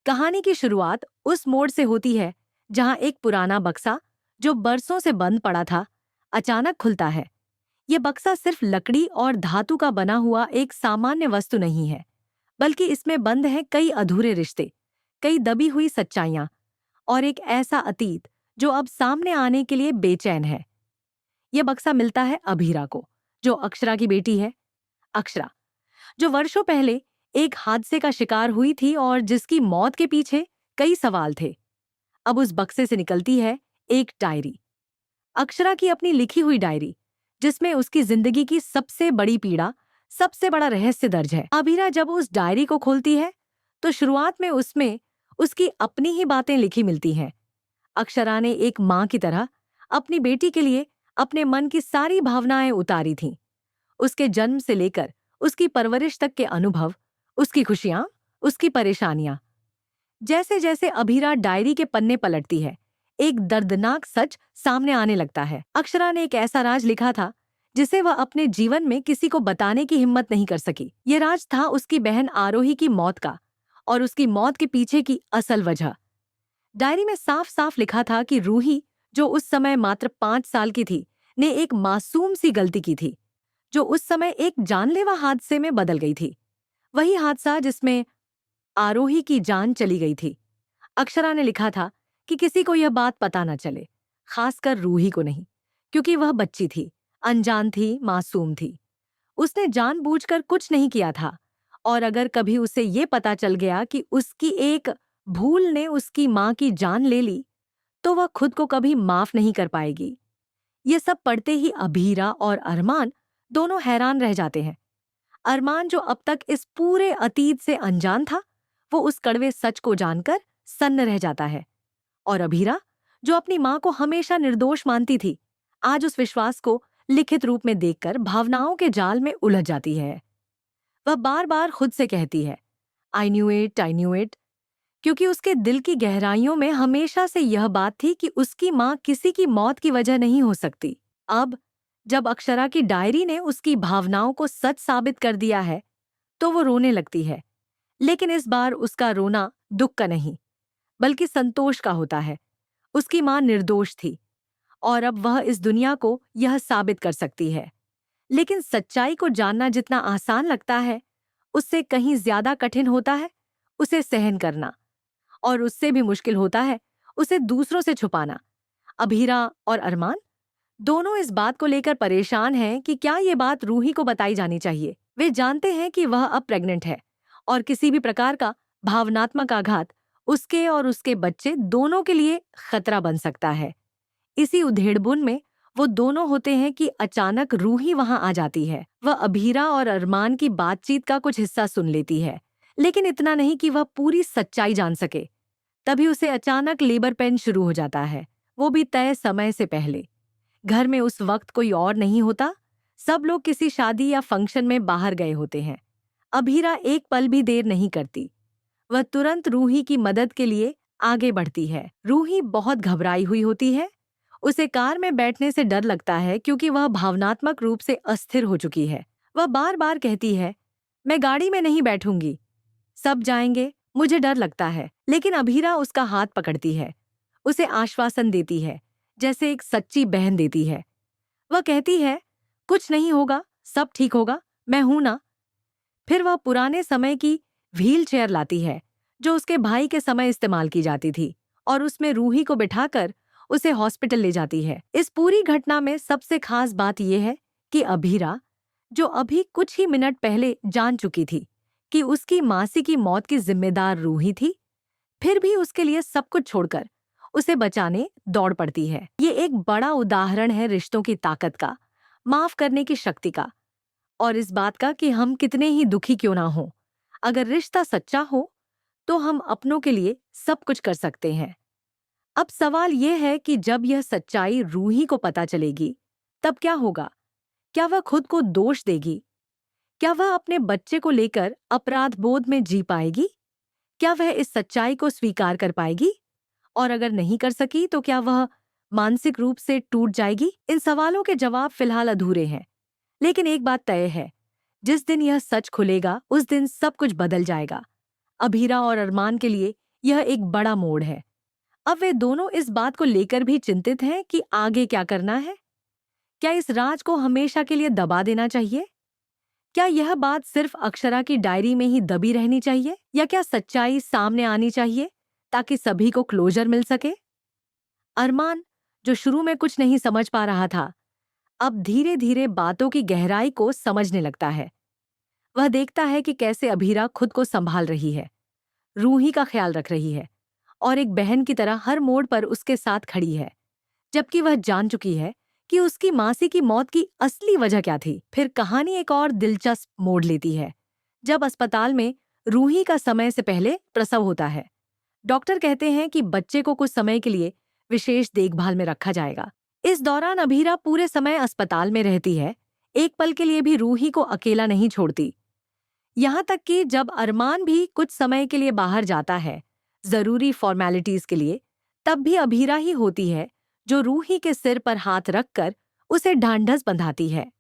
कहानी की शुरुआत उस मोड़ से होती है जहां एक पुराना बक्सा जो बरसों से बंद पड़ा था अचानक खुलता है। यह बक्सा सिर्फ लकड़ी और धातु का बना हुआ एक सामान्य वस्तु नहीं है, बल्कि इसमें बंद हैं कई अधूरे रिश्ते, कई दबी हुई सच्चाइयां और एक ऐसा अतीत जो अब सामने आने के लिए बेचैन है। यह बक्सा मिलता है अभीरा को, जो अक्षरा की बेटी है। अक्षरा, जो वर्षों पहले एक हादसे का शिकार हुई थी और जिसकी मौत के पीछे कई सवाल थे। अब उस बक्से से निकलती है एक डायरी, अक्षरा की अपनी लिखी हुई डायरी, जिसमें उसकी जिंदगी की सबसे बड़ी पीड़ा, सबसे बड़ा रहस्य दर्ज है। अभीरा जब उस डायरी को खोलती है तो शुरुआत में उसमें उसकी अपनी ही बातें लिखी मिलती हैं। अक्षरा ने एक माँ की तरह अपनी बेटी के लिए अपने मन की सारी भावनाएं उतारी थीं। उसके जन्म से लेकर उसकी परवरिश तक के अनुभव, उसकी खुशियां, उसकी परेशानियां। जैसे जैसे अभीरा डायरी के पन्ने पलटती है, एक दर्दनाक सच सामने आने लगता है। अक्षरा ने एक ऐसा राज लिखा था जिसे वह अपने जीवन में किसी को बताने की हिम्मत नहीं कर सकी। ये राज था उसकी बहन आरोही की मौत का, और उसकी मौत के पीछे की असल वजह। डायरी में साफ साफ लिखा था कि रूही, जो उस समय मात्र 5 साल की थी, ने एक मासूम सी गलती की थी, जो उस समय एक जानलेवा हादसे में बदल गई थी। वही हादसा जिसमें आरोही की जान चली गई थी। अक्षरा ने लिखा था कि किसी को यह बात पता न चले, खासकर रूही को नहीं, क्योंकि वह बच्ची थी, अनजान थी, मासूम थी। उसने जानबूझकर कुछ नहीं किया था, और अगर कभी उसे ये पता चल गया कि उसकी एक भूल ने उसकी माँ की जान ले ली, तो वह खुद को कभी माफ नहीं कर पाएगी। ये सब पढ़ते ही अभीरा और अरमान दोनों हैरान रह जाते हैं। अरमान, जो अब तक इस पूरे अतीत से अनजान था, वो उस कड़वे सच को जानकर सन्न रह जाता है। और अभीरा, जो अपनी माँ को हमेशा निर्दोष मानती थी, आज उस विश्वास को लिखित रूप में देखकर भावनाओं के जाल में उलझ जाती है। वह बार बार खुद से कहती है, आई न्यू इट, क्योंकि उसके दिल की गहराइयों में हमेशा से यह बात थी कि उसकी माँ किसी की मौत की वजह नहीं हो सकती। अब जब अक्षरा की डायरी ने उसकी भावनाओं को सच साबित कर दिया है, तो वो रोने लगती है। लेकिन इस बार उसका रोना दुख का नहीं, बल्कि संतोष का होता है। उसकी माँ निर्दोष थी, और अब वह इस दुनिया को यह साबित कर सकती है। लेकिन सच्चाई को जानना जितना आसान लगता है, उससे कहीं ज्यादा कठिन होता है उसे सहन करना, और उससे भी मुश्किल होता है उसे दूसरों से छुपाना। अभीरा और अरमान दोनों इस बात को लेकर परेशान हैं कि क्या ये बात रूही को बताई जानी चाहिए। वे जानते हैं कि वह अब प्रेग्नेंट है, और किसी भी प्रकार का भावनात्मक आघात उसके और उसके बच्चे दोनों के लिए खतरा बन सकता है। इसी उधेड़बुन में वो दोनों होते हैं कि अचानक रूही वहां आ जाती है। वह अभीरा और अरमान की बातचीत का कुछ हिस्सा सुन लेती है, लेकिन इतना नहीं कि वह पूरी सच्चाई जान सके। तभी उसे अचानक लेबर पेन शुरू हो जाता है, वो भी तय समय से पहले। घर में उस वक्त कोई और नहीं होता, सब लोग किसी शादी या फंक्शन में बाहर गए होते हैं। अभीरा एक पल भी देर नहीं करती, वह तुरंत रूही की मदद के लिए आगे बढ़ती है। रूही बहुत घबराई हुई होती है, उसे कार में बैठने से डर लगता है क्योंकि वह भावनात्मक रूप से अस्थिर हो चुकी है। वह बार बार कहती है, मैं गाड़ी में नहीं बैठूंगी, सब जाएंगे, मुझे डर लगता है। लेकिन अभीरा उसका हाथ पकड़ती है, उसे आश्वासन देती है, जैसे एक सच्ची बहन देती है। वह कहती है, कुछ नहीं होगा, सब ठीक होगा, मैं हूं ना। फिर वह पुराने समय की व्हील चेयर लाती है, जो उसके भाई के समय इस्तेमाल की जाती थी, और उसमें रूही को बिठाकर उसे हॉस्पिटल ले जाती है। इस पूरी घटना में सबसे खास बात यह है कि अभीरा, जो अभी कुछ ही मिनट पहले जान चुकी थी कि उसकी मासी की मौत की जिम्मेदार रूही थी, फिर भी उसके लिए सब कुछ छोड़कर उसे बचाने दौड़ पड़ती है। ये एक बड़ा उदाहरण है रिश्तों की ताकत का, माफ करने की शक्ति का, और इस बात का कि हम कितने ही दुखी क्यों ना हो, अगर रिश्ता सच्चा हो तो हम अपनों के लिए सब कुछ कर सकते हैं। अब सवाल यह है कि जब यह सच्चाई रूही को पता चलेगी, तब क्या होगा? क्या वह खुद को दोष देगी? क्या वह अपने बच्चे को लेकर अपराध बोध में जी पाएगी? क्या वह इस सच्चाई को स्वीकार कर पाएगी? और अगर नहीं कर सकी तो क्या वह मानसिक रूप से टूट जाएगी? इन सवालों के जवाब फिलहाल अधूरे हैं, लेकिन एक बात तय है, जिस दिन यह सच खुलेगा उस दिन सब कुछ बदल जाएगा। अभीरा और अरमान के लिए यह एक बड़ा मोड़ है। अब वे दोनों इस बात को लेकर भी चिंतित हैं कि आगे क्या करना है। क्या इस राज को हमेशा के लिए दबा देना चाहिए? क्या यह बात सिर्फ अक्षरा की डायरी में ही दबी रहनी चाहिए, या क्या सच्चाई सामने आनी चाहिए ताकि सभी को क्लोजर मिल सके? अरमान, जो शुरू में कुछ नहीं समझ पा रहा था, अब धीरे धीरे बातों की गहराई को समझने लगता है। वह देखता है कि कैसे अभीरा खुद को संभाल रही है, रूही का ख्याल रख रही है और एक बहन की तरह हर मोड़ पर उसके साथ खड़ी है, जबकि वह जान चुकी है कि उसकी मासी की मौत की असली वजह क्या थी। फिर कहानी एक और दिलचस्प मोड़ लेती है, जब अस्पताल में रूही का समय से पहले प्रसव होता है। डॉक्टर कहते हैं कि बच्चे को कुछ समय के लिए विशेष देखभाल में रखा जाएगा। इस दौरान अभीरा पूरे समय अस्पताल में रहती है, एक पल के लिए भी रूही को अकेला नहीं छोड़ती। यहाँ तक कि जब अरमान भी कुछ समय के लिए बाहर जाता है, जरूरी फॉर्मेलिटीज के लिए, तब भी अभीरा ही होती है जो रूही के सिर पर हाथ रखकर उसे ढांढस बंधाती है।